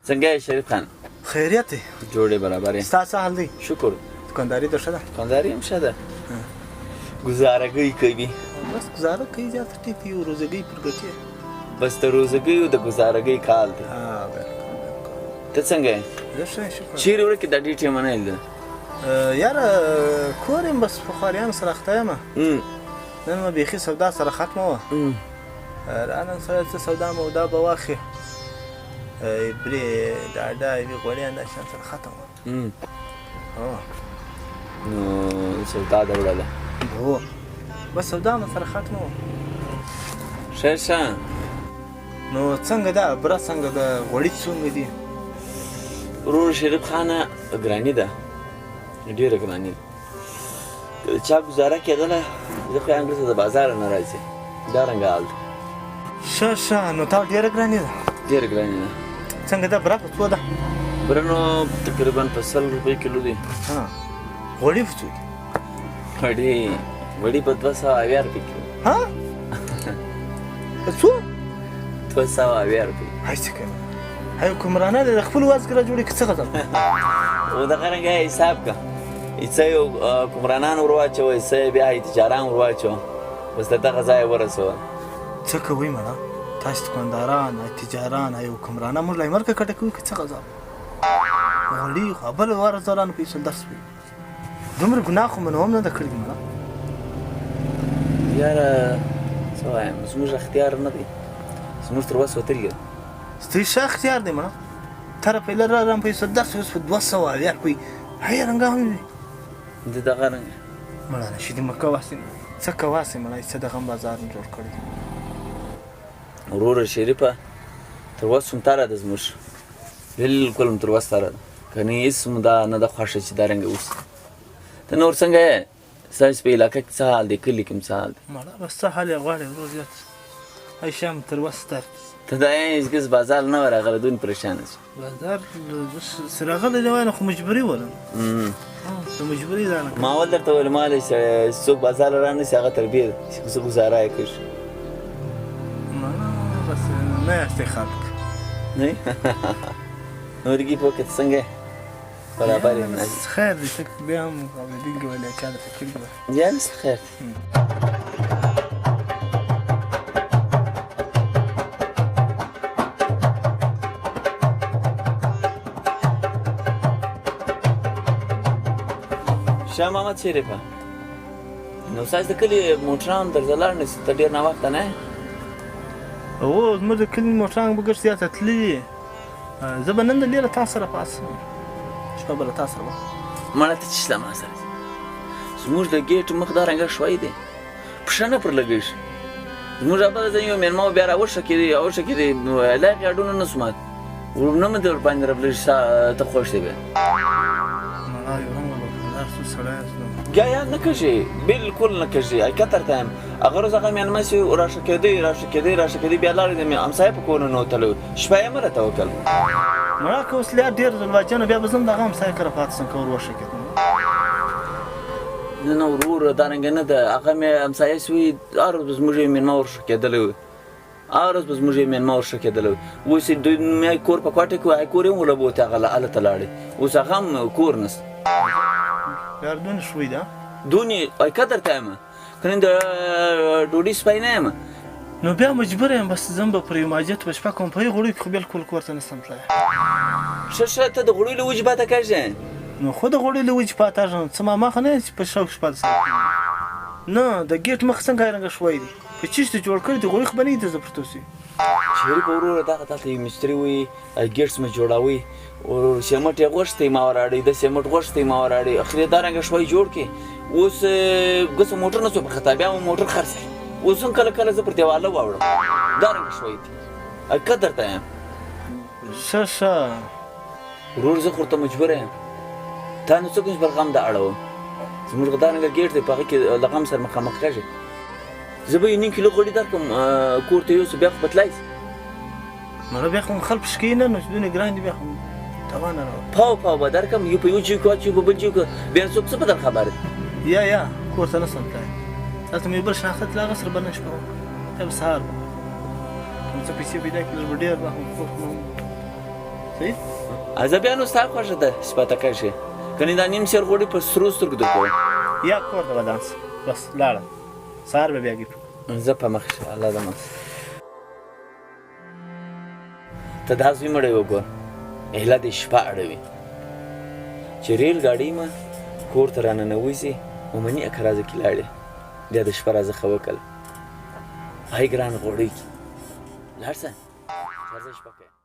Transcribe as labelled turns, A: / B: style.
A: څنګه یې شریف خان؟
B: خیریت دی.
A: جوړې برابر یې؟
B: ستا څه حال دی؟
A: شکر.
B: دکانداري دې ښه ده؟
A: دکانداري هم ښه ده. ګزارګۍ کوي.
B: بس ګزاره کوي زیاته ټیک یو روزګۍ پر ګټي.
A: بس د روزګۍ او د ګزارګۍ کال دی. ته څنګه یې؟
B: زه ښه یم شکر.
A: چیرې ورکې دا ډېر ټیم نه لیده؟
B: یاره کور یم بس په خواریانو سره اخته یم. نن مې بیخي سودا سره ختمه وه. رانن سره څه سودا مودا به واخلې. برې ډاډا یوې غوړیان دا شیان سره ختم وه.
A: نو سودا دې وړله؟
B: هو بس سودا مې سره ختمه وه.
A: ښه ښه.
B: نو څنګه ده بره څنګه ده غوړي څنګه دي؟
A: ورور شریف خانه ګراني ده، ډېره ګراني ده. که د چا ګزاره کېدله زه خو انګلیس د بازاره نه راځي، دا رنګه حال ده.
B: ښه ښه. نو تا ډېره ګراني ده؟
A: ډېره ګراني ده.
B: څنګه ده بره په څو ده؟
A: بره نو تقریبا په 100 روپۍ کیلو دي.
B: غوړي په څو دي؟
A: غوړي په 280 روپۍ کیلو.
B: په څو؟
A: 280 روپۍ.
B: هاي څه کوي؟ هاي کومرانه د خپل وازګره جوړې که څه غزل؟
A: او دغه رنګه حساب که څه یو کومرانان ور واچوه، څه بیا تجاران ور واچوه، بس د دغه ځای ورسوه.
B: څه کوئ مړه؟ تاسو دکانداران تجاران یو کومرانه موږ له مرګه کټه کوي که څه غزل؟ غوړي خو بل واره زرانو پیسې درس وي. دومره ګناه خو منو هم نه ده کړې مړه.
A: یاره څه وایم، زموږ اختیار نه دی، زموږ تر وس وتلي ده.
B: ستاسو ښه اختیار دی مړه. تره پیله رارم پیسې درس اوس په 280 روپۍ. هی رنګه هم وي
A: د دغه رنګه
B: مړه نشي دې مه کواسې څه کواسې مړه څه دغه هم بازار مې جوړ کړی دی.
A: وروره شریفه تر وس هم تاره ده زموږ، بلکل هم تر وس تاره ده. که نه هېڅ مو دا نه ده خوښه چې دا رنګه اوسي. ته نور څنګه یې؟ ستاسې په علاقه کې څه حال دی؟ کلي کې هم څه حال دی؟
B: مړه بس څه حال یې غواړې ورور زیات هی شیان مې تر وس تر.
A: ته دا هېڅ بازار نه وه راغلی، دونې پریشانه شو.
B: بازار چې راغلی دی وای نو خو مجبوري ولم. د مجبوري دا نه
A: ما اول درته ویل مالی چې څوک بازار را نه شي هغه تربیه ده چې څه ګزاره یې کړي.
B: بس نه یاستئ خلک
A: نه نورګي په کې څنګه یې؟ برابر یې نه
B: خیر دی ته بیا هم اورېدونکي ویل چا د فکر دی
A: یا نسته خیر دی. شاه محمد شریفه نو ستاسو د کلي موټران درځه لاړ نه شي، ته ډېر ناوخته نه یې؟
B: هو زموږ د کلي موټران به ګټ زیاته تللي دي. زه به نن د ډېره تا سره پاڅم، شپه به له تا سره وه.
A: مړه ته چې شته ما سره زموږ د ګېټ مخ دا رنګه شوی دی، پښه نه پر لګېږي. زموږ ابله ځینې یو مېلمه و بیا راوښکېدې اوښکېدې لایق یاډونه نه سو مات نه مې د ورباندې رابلېږي ته خوښ دی بیا بیا یاد نه کږي، بلکل نه کږي. حقیقت ته یم هغه روز هغه مېلمه چې راښکېدی بیا لاړې د همسایه په کور ننوتلی شپه یې مه راته وکړل.
B: مړه که اوس لیا ډېر ځلواجنه بیا به زه هم د هغه همسایه کره پاتې شم که ور وښکېدم.
A: نه نه وروره دا رنګه نه ده. هغه مې همسایه سوي هر ورځ به زموږ یو مېلمه ورښکېدلی وي، هر ورځ به زموږ یو مېلمه ورښکېدلی وي. اوس یې دوی مې کور په کوټه کې وو، کور یې هم ولبوتې هغه هلته لاړې، اوس هغه هم کور نسته.
B: یار دونې شوی ده
A: دونې حقیقت درته یم که نه د ډوډۍ سپی نه یم.
B: نو بیا مجبور یم بس ځم به پر یو ماجت به شپه کوم په هغې غوړیو کې خو بلکل کور ته نشم تللی.
A: ښه ښه ته د غوړیو له وجې پاته کېږې؟
B: نو خو د غوړیو له وجې پاته ږم څه ماما خو نه یې چې په شوق شپه سره نه د ګېټ مخ څنګه رنګه شوی دی په چیشته جوړ کړی د غوړي خو به نه وي ته زه پرته اوسي.
A: شریفه وروره دغه تا ته یو مستري وایي ګېټس مې جوړوئ سیمټ یې غوښتی ما وراړئ د سیمټ غوښتی ما وراړئ اخر یې دا رنګه شوی جوړ کړي. اوس ګوڅه موټر نه شو په خطا بیا مو موټر خرڅ کړي. اوس هم کله کله زه پر دیواله واوړم دا رنګه شوی دی. حقیقت درته یم.
B: ښه ښه
A: ورور زه خو ورته مجبوره یم. تا نو څوک نشي پر غم د اړوم. زموږ دا رنګه ګېټ دی په هغې کې له غم سره مخامخ کېږي. زه به یو نیم کیلو غوړي درکړم کور ته یوسو بیا خو به تلای شي.
B: مړه بیا خو خلک پشکوي نه نو چې دونه ګران دي بیا خو توانه راوړه
A: پاو به درکړم یو په یو جیب کې واچوي په بل جیب کې بیا څوک څه به در خبر دی.
B: یا کور ته نه سم تللی هلته مې یو بل شناخته تللی هغه سره به نه شپه بیا به سهار به کوم څه پیسې پیدا کړي لږ به ډېر به کور ته صحیح
A: زه بیا نو ستا خوښه ده سپاتکه شي کنې دا نیم سیر غوړي په سرو سترګو درکوم
B: یا کور ته ودان سه بس لاړم سهار به بیا ګیپ
A: زه په مخ شه الله دې مخ ته دا زوی مړی وګور ایله دې شپه اړوي چې ریل ګاډۍ ما کور ته راننوځي ومني اکه راځه کې لاړې بیا د شپه راځه ښه وکړه هی ګران غوړی لاړ شه راځه شپه کوې